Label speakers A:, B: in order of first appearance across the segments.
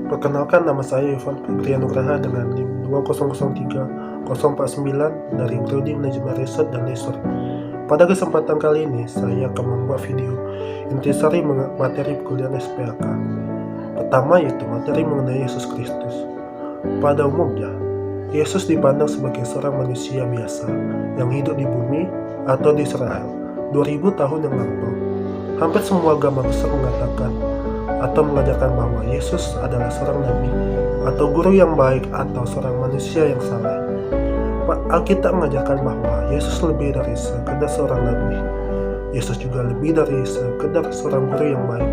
A: Perkenalkan, nama saya Ivan Febrian Nugraha dengan NIM 2003049 dari Prodi Manajemen Riset dan Leisure. Pada kesempatan kali ini, saya akan membuat video intisari materi kuliah SPAK. Pertama yaitu materi mengenai Yesus Kristus. Pada umumnya, Yesus dipandang sebagai seorang manusia biasa yang hidup di bumi atau di Israel 2000 tahun yang lampau. Hampir semua agama besar mengatakan atau mengajarkan bahwa Yesus adalah seorang nabi atau guru yang baik atau seorang manusia yang saleh. Alkitab mengajarkan bahwa Yesus lebih dari sekedar seorang nabi. Yesus juga lebih dari sekedar seorang guru yang baik.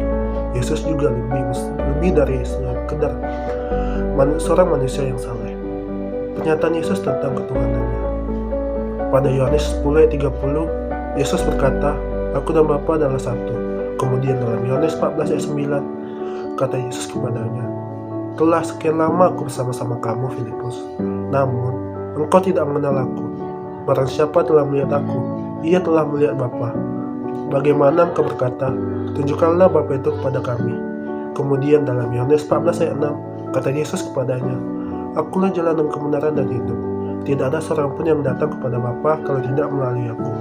A: Yesus juga lebih dari sekedar seorang manusia yang saleh. Pernyataan Yesus tentang ketuhanannya. Pada Yohanes 10:30, Yesus berkata, "Aku dan Bapa adalah satu." Kemudian dalam Yohanes 14:9, kata Yesus kepadanya, "Telah sekian lama aku bersama-sama kamu, Filipus, namun engkau tidak mengenal aku. Barang siapa telah melihat aku, ia telah melihat Bapa. Bagaimana engkau berkata, tunjukkanlah Bapa itu kepada kami?" Kemudian dalam Yohanes 14:6, kata Yesus kepadanya, "Akulah jalan dan kebenaran dan hidup. Tidak ada seorang pun yang datang kepada Bapa kalau tidak melalui aku."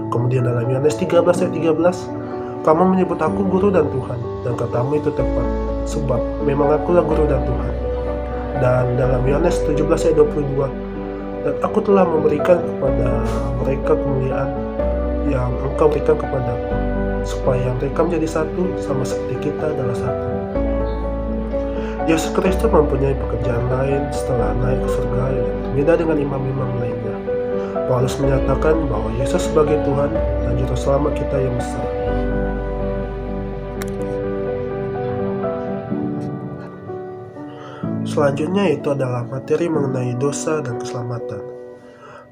A: Kemudian dalam Yohanes 13:13, "Kamu menyebut aku guru dan Tuhan, dan katamu itu tepat, sebab memang akulah guru dan Tuhan." Dan dalam Yohanes 17:22, "Dan aku telah memberikan kepada mereka kemuliaan yang engkau berikan kepadaku, supaya mereka menjadi satu sama seperti kita adalah satu." Yesus Kristus mempunyai pekerjaan lain setelah naik ke surga yang berbeda dengan imam-imam lainnya. Paulus menyatakan bahwa Yesus sebagai Tuhan dan Juru Selamat kita yang besar. Selanjutnya itu adalah materi mengenai dosa dan keselamatan.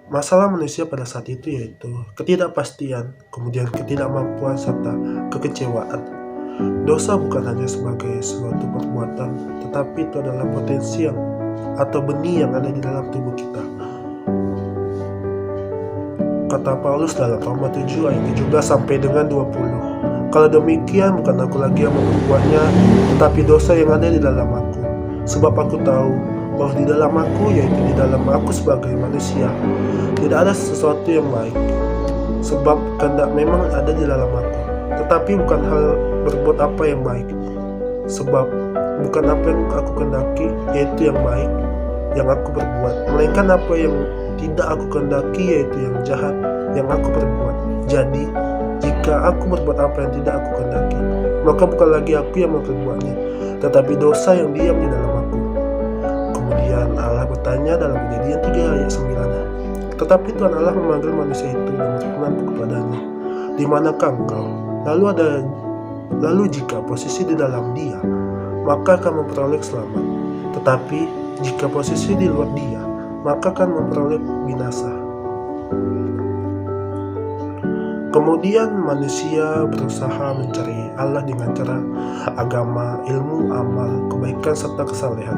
A: Masalah manusia pada saat itu yaitu ketidakpastian, kemudian ketidakmampuan serta kekecewaan. Dosa bukan hanya sebagai suatu perbuatan, tetapi itu adalah potensi atau benih yang ada di dalam tubuh kita. Kata Paulus dalam Roma 7 ayat 17 sampai dengan 20, "Kalau demikian bukan aku lagi yang membuatnya, tetapi dosa yang ada di dalam aku. Sebab aku tahu bahwa di dalam aku, yaitu di dalam aku sebagai manusia, tidak ada sesuatu yang baik. Sebab kehendak memang ada di dalam aku, tetapi bukan hal berbuat apa yang baik. Sebab bukan apa yang aku kehendaki, yaitu yang baik, yang aku berbuat, melainkan apa yang tidak aku kehendaki, yaitu yang jahat, yang aku berbuat. Jadi, jika aku berbuat apa yang tidak aku kehendaki, maka bukan lagi aku yang memperbuatnya, tetapi dosa yang diam di dalam aku." Kemudian Allah bertanya dalam Kejadian 3 ayat 9, "Tetapi Tuhan Allah memanggil manusia itu dan berfirman kepadanya, di manakah engkau? Lalu jika posisi di dalam dia, maka akan memperoleh selamat. Tetapi jika posisi di luar dia, maka akan memperoleh binasa." Kemudian manusia berusaha mencari Allah dengan cara agama, ilmu, amal, kebaikan, serta kesalehan.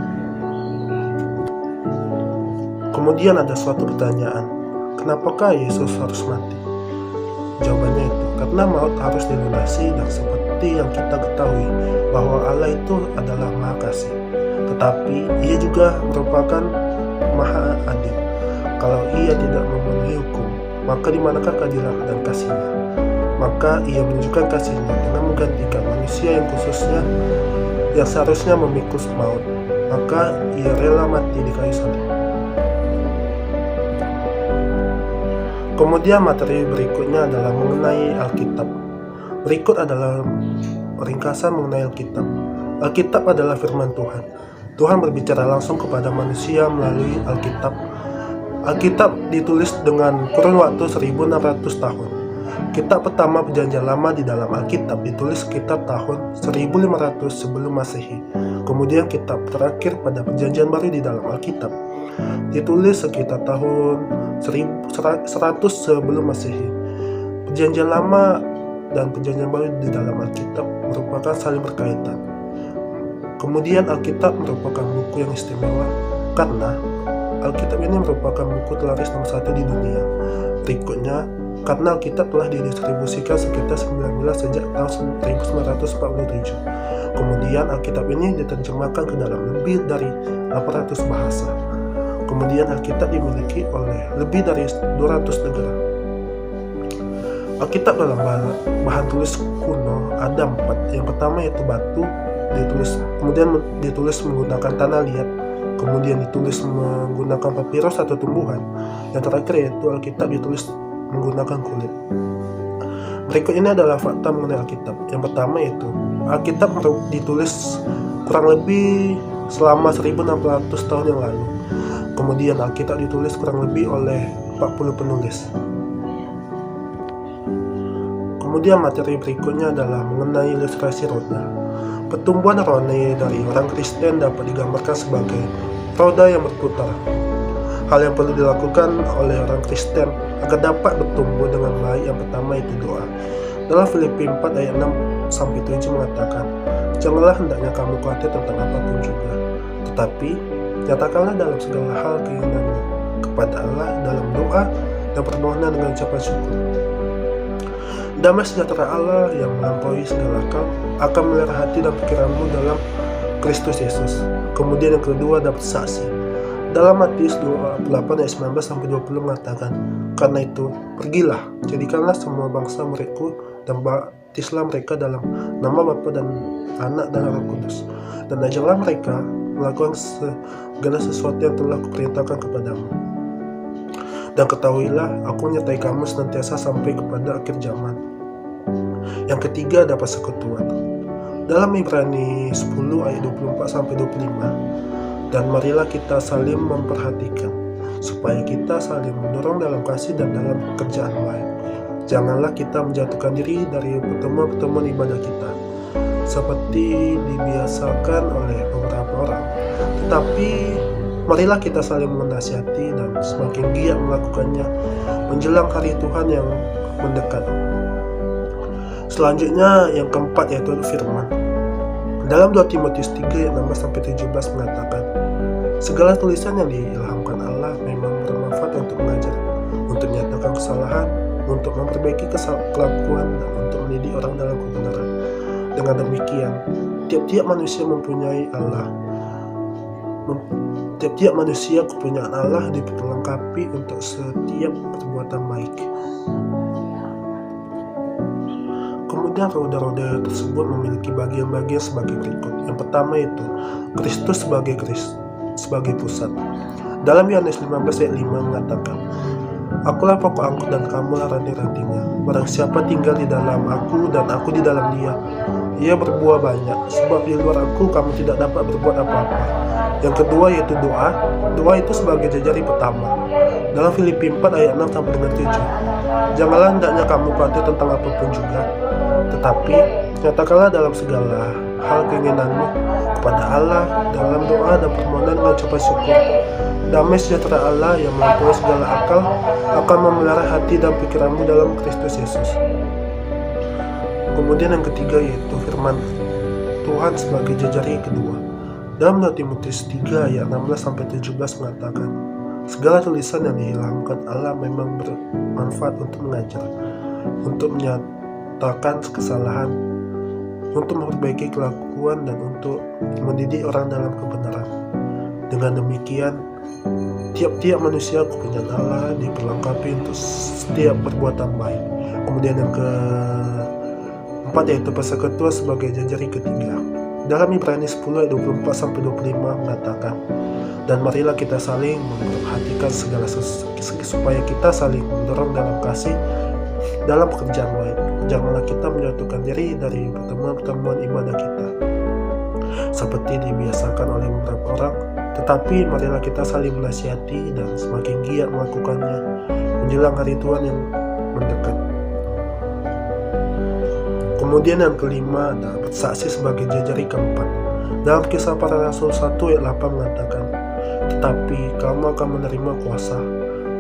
A: Kemudian ada suatu pertanyaan, kenapakah Yesus harus mati? Jawabannya itu, karena maut harus dilunasi, dan seperti yang kita ketahui bahwa Allah itu adalah Maha Kasih, tetapi Ia juga merupakan Maha Adil. Kalau Ia tidak memenuhi hukum, maka di manakah keadilan dan kasih-Nya? Maka Ia menunjukkan kasih-Nya dengan menggantikan manusia yang seharusnya memikul maut. Maka Ia rela mati di kayu salib. Kemudian materi berikutnya adalah mengenai Alkitab. Berikut adalah ringkasan mengenai Alkitab. Alkitab adalah firman Tuhan. Tuhan berbicara langsung kepada manusia melalui Alkitab. Alkitab ditulis dengan kurun waktu 1600 tahun. Kitab pertama Perjanjian Lama di dalam Alkitab ditulis sekitar tahun 1500 sebelum Masehi. Kemudian kitab terakhir pada Perjanjian Baru di dalam Alkitab ditulis sekitar tahun 1100 sebelum Masehi. Perjanjian Lama dan Perjanjian Baru di dalam Alkitab merupakan saling berkaitan. Kemudian Alkitab merupakan buku yang istimewa karena Alkitab ini merupakan buku terlaris nomor 1 di dunia. Berikutnya, karena Alkitab telah didistribusikan sekitar 19 sejak tahun 1947. Kemudian Alkitab ini diterjemahkan ke dalam lebih dari 800 bahasa. Kemudian Alkitab dimiliki oleh lebih dari 200 negara. Alkitab dalam bahan tulis kuno ada 4. Yang pertama yaitu batu, kemudian ditulis menggunakan tanah liat, kemudian ditulis menggunakan papirus atau tumbuhan. Yang terakhir yaitu Alkitab ditulis menggunakan kulit. Berikut ini adalah fakta mengenai Alkitab. Yang pertama yaitu Alkitab ditulis kurang lebih selama 1600 tahun yang lalu. Kemudian Alkitab ditulis kurang lebih oleh 40 penulis. Kemudian materi berikutnya adalah mengenai ilustrasi roda. Pertumbuhan roda dari orang Kristen dapat digambarkan sebagai roda yang berputar. Hal yang perlu dilakukan oleh orang Kristen agar dapat bertumbuh dengan baik yang pertama itu doa. Dalam Filipi 4 ayat 6-7 mengatakan, "Janganlah hendaknya kamu khawatir tentang apapun juga, tetapi nyatakanlah dalam segala hal keinginanmu kepada Allah dalam doa dan permohonan dengan ucapan syukur. Damai sejahtera Allah yang melampaui segala akal akan memelihara hati dan pikiranmu dalam Kristus Yesus." Kemudian yang kedua dapat saksi. Dalam Matius 28 ayat 19-20 mengatakan, "Karena itu, pergilah, jadikanlah semua bangsa muridku dan baptislah mereka dalam nama Bapa dan Anak dan Roh Kudus, dan ajarlah mereka melakukan segala sesuatu yang telah kuperintahkan kepadamu. Dan ketahuilah, aku menyertai kamu senantiasa sampai kepada akhir zaman." Yang ketiga dapat sekutuan. Dalam Ibrani 10 ayat 24-25, "Dan marilah kita saling memperhatikan, supaya kita saling mendorong dalam kasih dan dalam pekerjaan baik. Janganlah kita menjatuhkan diri dari pertemuan-pertemuan ibadah kita, seperti dibiasakan oleh beberapa orang. Tetapi marilah kita saling menasihati dan semakin giat melakukannya menjelang hari Tuhan yang mendekat." Selanjutnya yang keempat yaitu firman. Dalam 2 Timotius 3 ayat 16-17 mengatakan, "Segala tulisan yang diilhamkan Allah memang bermanfaat untuk mengajar, untuk menyatakan kesalahan, untuk memperbaiki kelakuan, dan untuk mendidik orang dalam kebenaran. Dengan demikian, tiap-tiap manusia kepunyaan Allah diperlengkapi untuk setiap perbuatan baik." Kemudian roda-roda tersebut memiliki bagian-bagian sebagai berikut. Yang pertama yaitu Kristus sebagai pusat. Dalam Yohanes 15 ayat 5 mengatakan, "Akulah pokok anggur dan kamulah ranting-rantingnya. Barang siapa tinggal di dalam aku dan aku di dalam dia, ia berbuah banyak, sebab di luar aku kamu tidak dapat berbuat apa-apa." Yang kedua yaitu doa. Doa itu sebagai jejari pertama. Dalam Filipi 4 ayat 6-7, "Janganlah hendaknya kamu khawatir tentang apapun juga, tetapi nyatakanlah dalam segala hal keinginanmu kepada Allah dalam doa dan permohonan dengan ucapan syukur. Damai sejahtera Allah yang melampaui segala akal akan memelihara hati dan pikiranmu dalam Kristus Yesus." Kemudian yang ketiga yaitu firman Tuhan sebagai jejari kedua. Dalam 2 Timotius 3 ayat 16-17 mengatakan, "Segala tulisan yang diilhamkan Allah memang bermanfaat untuk mengajar, untuk menyatakan kesalahan, untuk memperbaiki kelakuan, dan untuk mendidik orang dalam kebenaran. Dengan demikian, tiap-tiap manusia kepunyaan Allah diperlengkapi untuk setiap perbuatan baik." Kemudian yang keempat yaitu persekutuan sebagai jejari ketiga. Dalam Ibrani 10 ayat 24-25 mengatakan, "Dan marilah kita saling memperhatikan segala supaya kita saling mendorong dalam kasih dalam pekerjaan baik. Janganlah kita menyatukan diri dari pertemuan-pertemuan ibadah kita, seperti dibiasakan oleh beberapa orang, tetapi marilah kita saling menasihati dan semakin giat melakukannya menjelang hari Tuhan yang mendekat." Kemudian yang kelima dapat saksi sebagai jejari keempat. Dalam Kisah Para Rasul 1 ayat 8 mengatakan, "Tetapi kamu akan menerima kuasa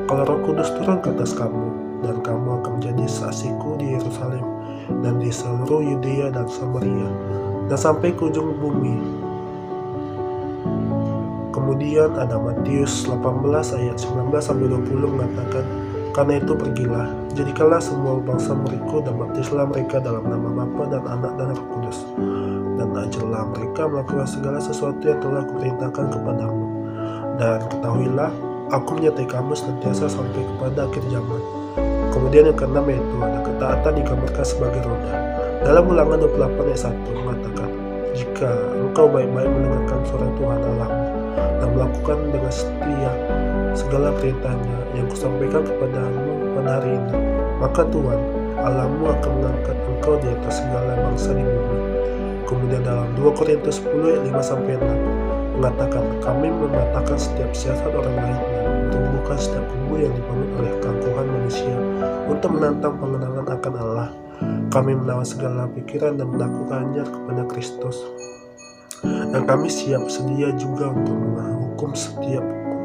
A: kalau Roh Kudus turun ke atas kamu, dan kamu akan menjadi saksiku di Yerusalem dan di seluruh Yudea dan Samaria dan sampai ke ujung bumi." Kemudian ada Matius 18 ayat 19-20 mengatakan, Karena itu pergilah, jadikanlah semua bangsa muridku dan baptislah mereka dalam nama Bapa dan Anak dan Roh Kudus. Dan ajarlah mereka melakukan segala sesuatu yang telah kuperintahkan kepadamu. Dan ketahuilah, aku menyertai kamu senantiasa sampai kepada akhir zaman. Kemudian yang keenam yaitu ada ketaatan digambarkan sebagai roda. Dalam Ulangan 28 ayat 1 mengatakan, jika engkau baik-baik mendengarkan suara Tuhan Allahmu dan melakukan dengan setia segala perintahnya yang kusampaikan kepadamu pada hari ini, maka Tuhan Allahmu akan mengangkat engkau di atas segala bangsa di bumi. Kemudian dalam 2 Korintus 10 ayat 5-6 mengatakan, kami mematahkan setiap siasat orang lain dan merobohkan setiap kubu yang dibangun oleh keangkuhan manusia untuk menantang pengenalan akan Allah. Kami menawan segala pikiran dan melakukannya kepada Kristus. Dan kami siap sedia juga untuk menghukum setiap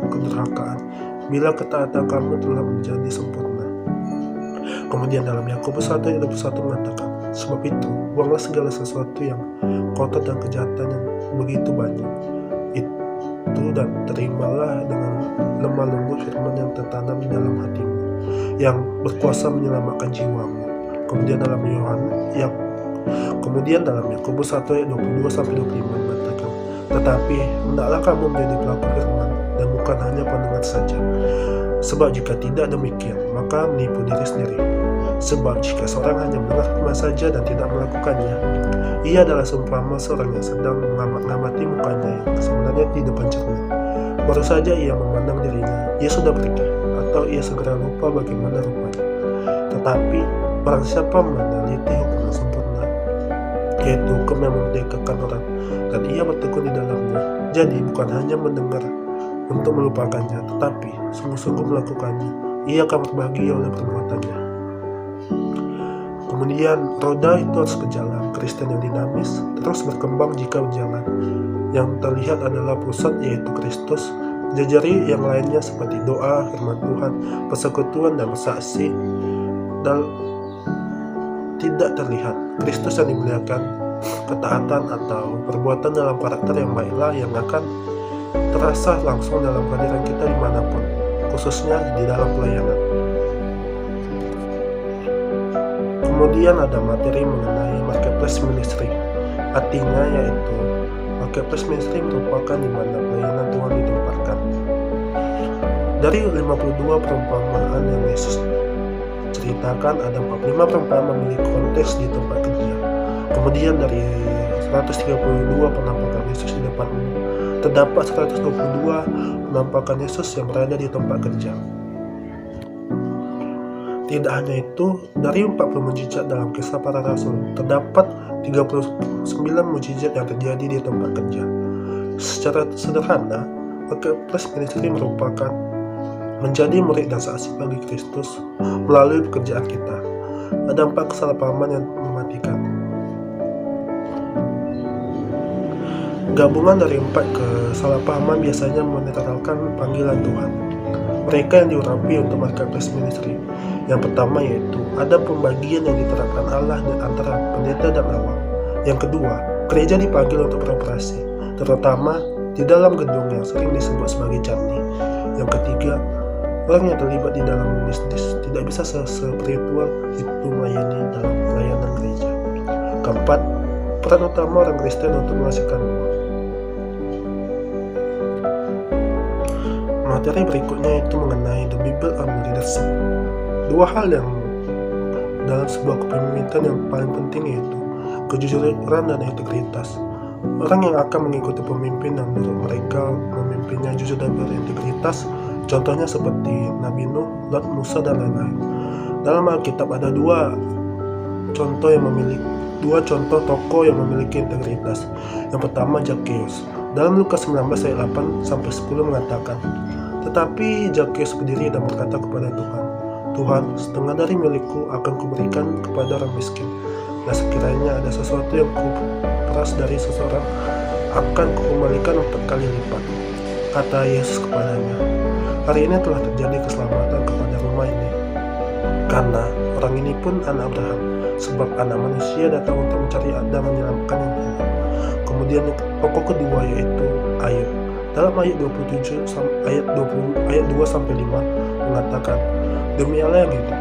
A: kedurhakaan bila ketaatan kamu telah menjadi sempurna. Kemudian dalam Yakobus 1 ayat 21 mengatakan, sebab itu buanglah segala sesuatu yang kotor dan kejahatan yang begitu banyak itu, dan terimalah dengan lemah lembut firman yang tertanam di dalam hatimu, yang berkuasa menyelamatkan jiwamu. Kemudian dalam Yakobus 1 ayat 22-25 mengatakan, tetapi hendaklah kamu menjadi pelaku firman dan bukan hanya pendengar saja. Sebab jika tidak demikian, maka menipu diri sendiri. Sebab jika seorang hanya mendengar firman saja dan tidak melakukannya, ia adalah seumpama seorang yang sedang mengamati mukanya yang sebenarnya di depan cermin. Baru saja ia memandang dirinya, ia sudah pergi, atau ia segera lupa bagaimana rupanya. Tetapi barang siapa meneliti hukum yang sempurna, yaitu hukum yang memerdekakan orang, dan ia bertekun di dalamnya, jadi bukan hanya mendengar untuk melupakannya, tetapi sungguh-sungguh melakukannya, ia akan berbahagia oleh perbuatannya. Kemudian roda itu harus berjalan. Kristen yang dinamis terus berkembang jika berjalan. Yang terlihat adalah pusat, yaitu Kristus. Jajari yang lainnya seperti doa, firman Tuhan, persekutuan dan bersaksi. Dan tidak terlihat Kristus yang dimuliakan, ketaatan atau perbuatan dalam karakter yang baiklah yang akan terasa langsung dalam kehadiran kita dimanapun, khususnya di dalam pelayanan. Kemudian ada materi mengenai marketplace ministry. Artinya yaitu marketplace ministry merupakan di mana pelayanan Tuhan ditempatkan. Dari 52 perumpamaan yang Yesus ceritakan, ada 45 perumpamaan memiliki konteks di tempat kerja. Kemudian dari 132 penampakan Yesus di depan umum, terdapat 122 penampakan Yesus yang berada di tempat kerja. Tidak hanya itu, dari 40 mujizat dalam Kisah Para Rasul, terdapat 39 mujizat yang terjadi di tempat kerja. Secara sederhana, marketplace ministry merupakan menjadi murid dan saksi bagi Kristus melalui pekerjaan kita. Ada 4 kesalahpahaman yang mematikan. Gabungan dari 4 kesalahpahaman biasanya menetralkan panggilan Tuhan. Mereka yang diurapi untuk marketplace ministry. Yang pertama yaitu ada pembagian yang diterapkan Allah antara pendeta dan awam. Yang kedua, gereja dipanggil untuk beroperasi, terutama di dalam gedung yang sering disebut sebagai candi. Yang ketiga, orang yang terlibat di dalam bisnis tidak bisa spiritual itu melayani dalam pelayanan gereja. Keempat, peran utama orang Kristen untuk menghasilkan uang. Materi berikutnya itu mengenai the Bible and leadership. 2 hal yang dalam sebuah kepemimpinan yang paling penting yaitu kejujuran dan integritas. Orang yang akan mengikuti pemimpin yang menurut mereka memimpinnya jujur dan berintegritas, contohnya seperti Nabi Nuh, Lot, Musa dan lain-lain. Dalam Alkitab ada 2 contoh tokoh yang memiliki integritas. Yang pertama Zakheus. Dalam Lukas 19 ayat 8-10 mengatakan, tetapi Zakheus berdiri dan berkata kepada Tuhan, Tuhan, setengah dari milikku akan kuberikan kepada orang miskin. Dan sekiranya ada sesuatu yang kuperas dari seseorang, akan kukembalikan 4 kali lipat. Kata Yesus kepadanya, hari ini telah terjadi keselamatan kepada rumah ini, karena orang ini pun anak Abraham, sebab anak manusia datang untuk mencari dan menyelamatkan yang hilang. Kemudian pokok kedua yaitu Ayub. Dalam ayat 27 ayat 2-5 mengatakan, Demi Allah yang hidup,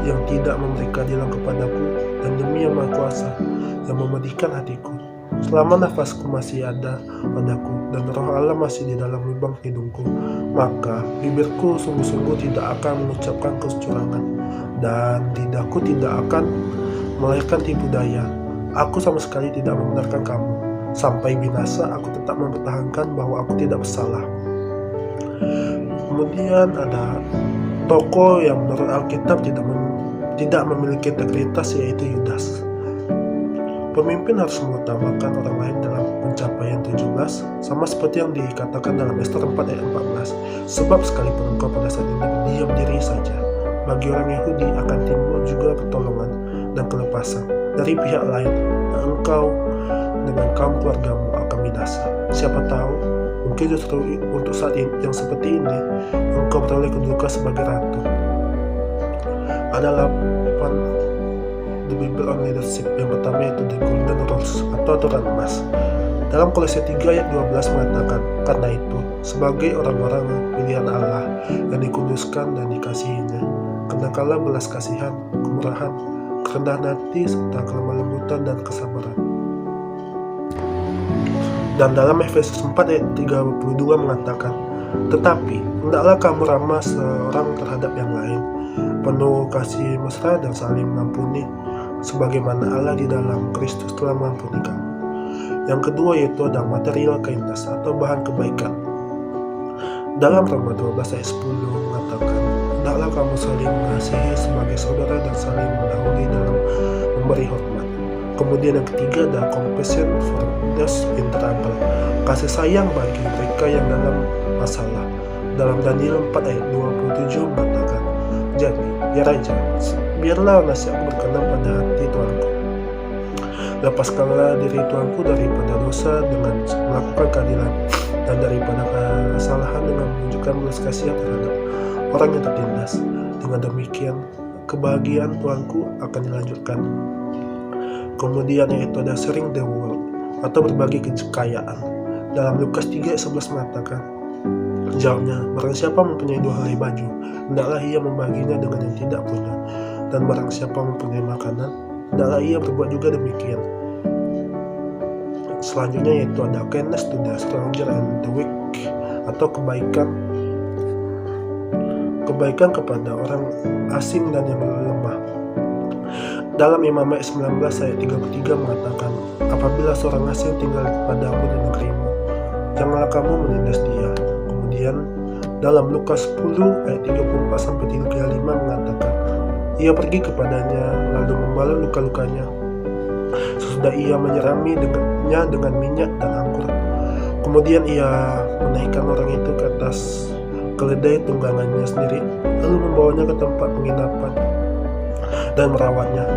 A: yang tidak memberi keadilan kepadaku, dan demi Yang Maha Kuasa, yang memedihkan hatiku, selama nafasku masih ada padaku, dan roh Allah masih di dalam lubang hidungku, maka bibirku sungguh-sungguh tidak akan mengucapkan kecurangan, dan lidahku tidak akan melahirkan tipu daya. Aku sama sekali tidak membenarkan kamu. Sampai binasa, aku tetap mempertahankan bahwa aku tidak bersalah. Kemudian ada tokoh yang menurut Alkitab tidak memiliki integritas, yaitu Yudas. Pemimpin harus mengutamakan orang lain dalam pencapaian 17, sama seperti yang dikatakan dalam Ester 4 ayat 14. Sebab sekalipun engkau pada saat ini berdiam diri saja, bagi orang Yahudi akan timbul juga pertolongan dan kelepasan dari pihak lain, dan engkau dengan kaum keluargamu akan binasa. Siapa tahu, mungkin justru untuk saat yang seperti ini, engkau beroleh kedudukan sebagai ratu. Ada 8 The Bible on Leadership. Yang pertama yaitu The Golden Rules atau aturan emas. Dalam Kolose 3 ayat 12 mengatakan, karena itu, sebagai orang-orang pilihan Allah yang dikuduskan dan dikasihinya, kenakanlah belas kasihan, kemurahan, kerendahan hati, serta kelemah lembutan dan kesabaran. Dan dalam Efesus 4 ayat 32 mengatakan, tetapi hendaklah kamu ramah seorang terhadap yang lain, penuh kasih mesra dan saling mengampuni, sebagaimana Allah di dalam Kristus telah mengampuni kamu. Yang kedua yaitu ada material kindness atau bahan kebaikan. Dalam Roma 12 ayat 10 mengatakan, hendaklah kamu saling mengasihi sebagai saudara dan saling mendahului dalam memberi hormat. Kemudian yang ketiga ada compassion for those in trouble, kasih sayang bagi mereka yang dalam masalah. Dalam Daniel 4 ayat 27 mengatakan, jadi ya Raja, biarlah nasihatku berkenan pada hati Tuanku. Lepaskanlah diri Tuanku daripada dosa dengan melakukan keadilan, dan daripada kesalahan dengan menunjukkan belas kasihan terhadap orang yang tertindas. Dengan demikian, kebahagiaan Tuanku akan dilanjutkan. Kemudian yaitu ada sharing the world atau berbagi kekayaan. Dalam Lukas 3 ayat 11 mengatakan, jawabnya, barang siapa mempunyai 2 helai baju, hendaklah ia membaginya dengan yang tidak punya. Dan barang siapa mempunyai makanan, hendaklah ia berbuat juga demikian. Selanjutnya yaitu ada kindness to the stranger and the weak atau kebaikan kepada orang asing dan yang lemah. Dalam Imamat 19 ayat 33 mengatakan, apabila seorang asing tinggal padamu di negerimu, janganlah kamu menindas dia. Kemudian dalam Lukas 10 ayat 34-35 mengatakan, ia pergi kepadanya lalu membalut luka-lukanya, sesudah ia menyirami dengannya dengan minyak dan anggur. Kemudian ia menaikkan orang itu ke atas keledai tunggangannya sendiri, lalu membawanya ke tempat penginapan dan merawatnya.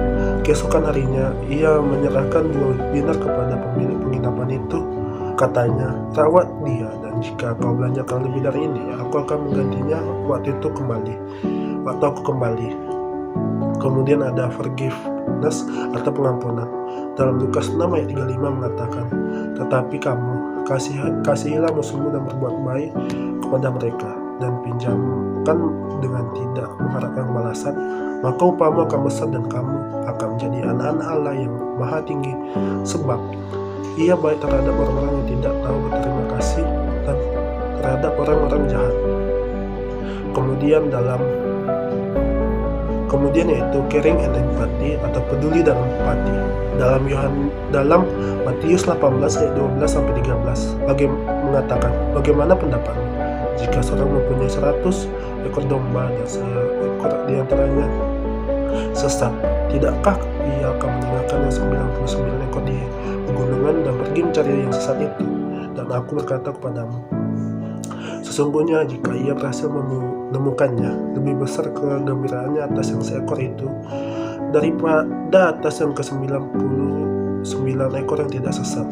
A: Keesokan harinya ia menyerahkan 2 dinar kepada pemilik penginapan itu. Katanya, rawat dia, dan jika kau belanjakan lebih dari ini, aku akan menggantinya waktu aku kembali. Kemudian ada forgiveness atau pengampunan. Dalam Lukas 6 ayat 35 mengatakan, tetapi kamu kasihilah musuhmu dan berbuat baik kepada mereka, dan pinjamkan dengan tidak mengharapkan balasan, maka upamu akan besar dan kamu akan menjadi anak-anak Allah yang maha tinggi, sebab ia baik terhadap orang-orang yang tidak tahu berterima kasih dan terhadap orang-orang jahat. Kemudian yaitu caring and empathy atau peduli dan empati. Dalam Matius 18 ayat 12-13 mengatakan, bagaimana pendapatmu jika seorang mempunyai 100 ekor domba dan seekor diantaranya sesat, tidakkah ia akan meninggalkan yang 99 ekor di pegunungan dan pergi mencari yang sesat itu? Dan aku berkata kepadamu, sesungguhnya jika ia berhasil menemukannya, lebih besar kegembiraannya atas yang seekor itu daripada atas yang ke-99 ekor yang tidak sesat.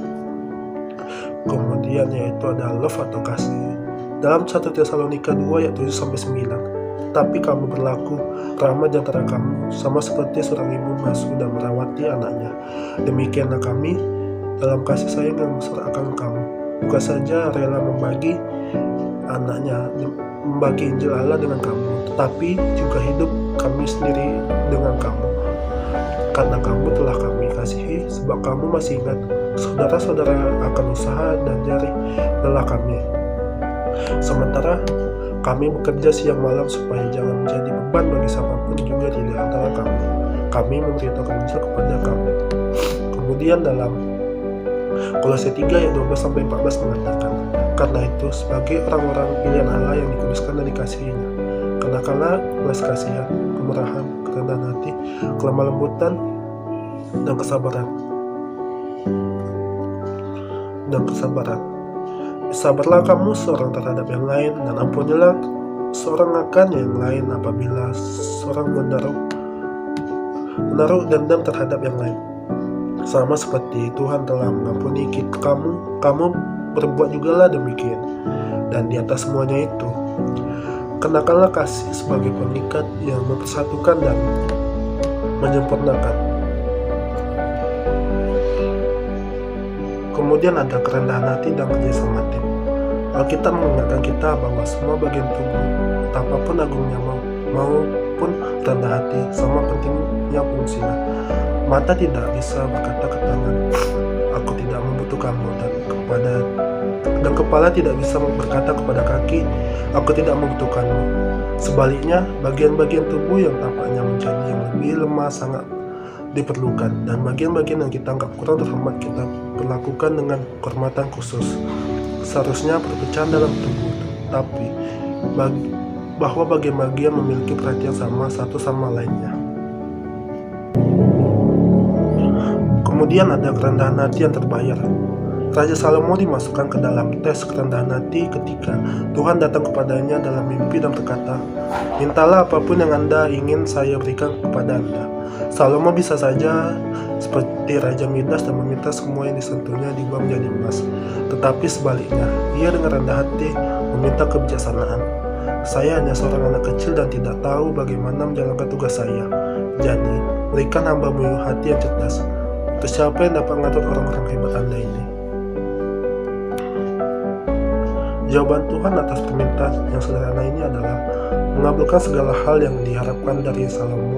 A: Kemudian yaitu ada love atau kasih. Dalam 1 Tesalonika 2 ayat 7-9, tapi kamu berlaku ramah di antara kamu, sama seperti seorang ibu mengasuh dan merawati anaknya. Demikianlah kami dalam kasih sayang yang besar akan kamu. Bukan saja rela membagi anaknya, membagi Injil Allah dengan kamu, tetapi juga hidup kami sendiri dengan kamu. Karena kamu telah kami kasihi, sebab kamu masih ingat saudara-saudara akan usaha dan jerih lelah kami. Sementara kami bekerja siang malam supaya jangan menjadi beban bagi siapapun juga di antara kamu. Kami memberitakan Injil kepada kamu. Kemudian dalam Kolose 3 ayat 12-14 mengatakan, karena itu sebagai orang-orang pilihan Allah yang dikuduskan dan dikasihinya, kenakanlah belas kasihan, kemurahan, kerendahan hati, kelemah lembutan, dan kesabaran. Sabarlah kamu seorang terhadap yang lain, dan ampunilah seorang akan yang lain apabila seorang menaruh dendam terhadap yang lain. Sama seperti Tuhan telah mengampuni kamu berbuat jugalah demikian. Dan di atas semuanya itu, kenakanlah kasih sebagai pengikat yang mempersatukan dan menyempurnakan. Kemudian ada kerendahan hati dan kerjasama tim. Alkitab mengingatkan kita bahwa semua bagian tubuh, betapapun agungnya maupun rendah hati, sama pentingnya fungsinya. Mata tidak bisa berkata ke tangan, aku tidak membutuhkanmu, dan kepala tidak bisa berkata kepada kaki, aku tidak membutuhkanmu. Sebaliknya, bagian-bagian tubuh yang tampaknya menjadi yang lebih lemah sangat diperlukan, dan bagian-bagian yang kita anggap kurang terhormat kita perlakukan dengan kehormatan khusus. Seharusnya perpecahan dalam tubuh, tapi bahwa bagian-bagian memiliki perhatian sama satu sama lainnya. Kemudian ada kerendahan hati yang terbayar. Raja Salomo dimasukkan ke dalam tes kerendahan hati ketika Tuhan datang kepadanya dalam mimpi dan berkata, mintalah apapun yang Anda ingin saya berikan kepada Anda. Salomo bisa saja seperti Raja Midas dan meminta semua yang disentuhnya diubah menjadi emas. Tetapi sebaliknya, ia dengan rendah hati meminta kebijaksanaan. Saya hanya seorang anak kecil dan tidak tahu bagaimana menjalankan tugas saya. Jadi, berikan hamba-Mu hati yang cerdas. Untuk siapa yang dapat mengatur orang-orang hebat Anda ini? Jawaban Tuhan atas permintaan yang sederhana ini adalah mengabulkan segala hal yang diharapkan dari Salomo.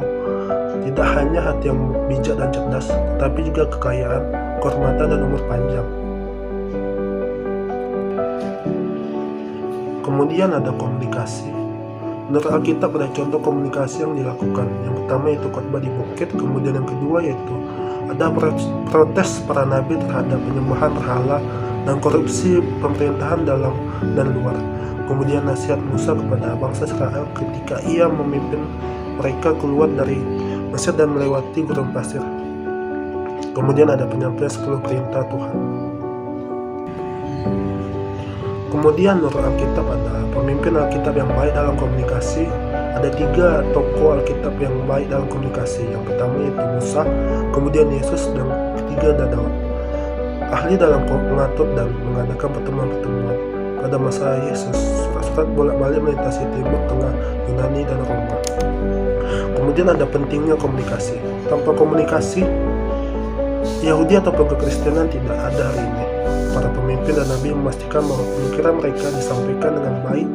A: Tidak hanya hati yang bijak dan cerdas, tetapi juga kekayaan, kehormatan, dan umur panjang. Kemudian ada komunikasi. Menurut Alkitab ada contoh komunikasi yang dilakukan. Yang pertama yaitu khotbah di bukit, kemudian yang kedua yaitu ada protes para nabi terhadap penyembahan berhala dan korupsi pemerintahan dalam dan luar. Kemudian nasihat Musa kepada bangsa Israel ketika ia memimpin mereka keluar dari Mesir dan melewati gurun pasir. Kemudian ada penyampaian 10 perintah Tuhan. Kemudian menurut Alkitab ada pemimpin Alkitab yang baik dalam komunikasi. Ada 3 tokoh Alkitab yang baik dalam komunikasi. Yang pertama yaitu Musa, kemudian Yesus, dan ketiga ada Daud. Ahli dalam mengatur dan mengadakan pertemuan-pertemuan. Pada masa Yesus, surat-surat bolak-balik melintasi Timur Tengah, Yunani, dan Roma. Kemudian ada pentingnya komunikasi. Tanpa komunikasi, Yahudi ataupun kekristenan tidak ada hari ini. Para pemimpin dan nabi memastikan bahwa pemikiran mereka disampaikan dengan baik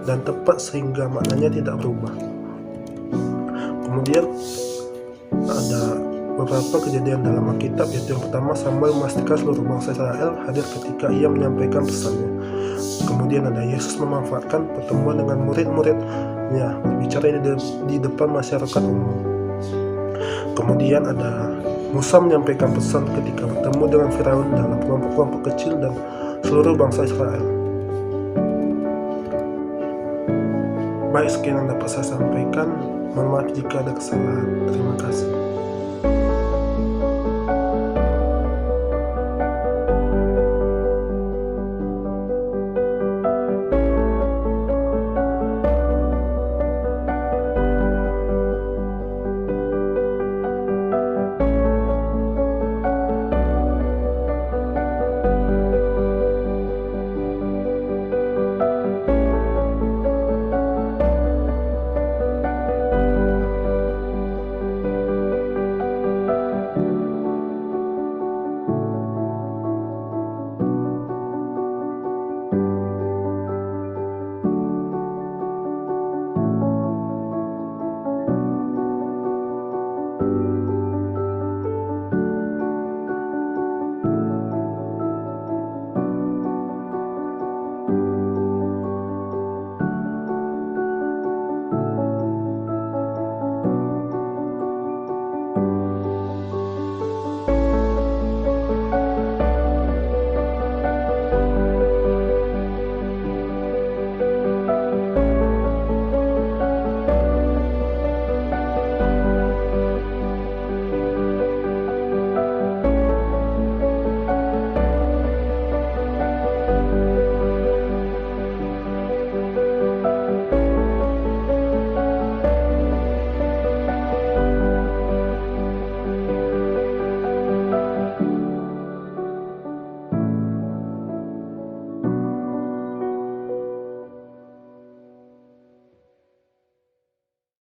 A: dan tepat sehingga maknanya tidak berubah. Kemudian ada beberapa kejadian dalam Alkitab, yaitu yang pertama Samuel memastikan seluruh bangsa Israel hadir ketika ia menyampaikan pesannya. Kemudian ada Yesus memanfaatkan pertemuan dengan murid-muridnya berbicara di depan masyarakat umum. Kemudian ada Musa menyampaikan pesan ketika bertemu dengan Firaun dalam kelompok-kelompok kecil dan seluruh bangsa Israel. Baik, sekian yang dapat saya sampaikan. Mohon maaf jika ada kesalahan. Terima kasih.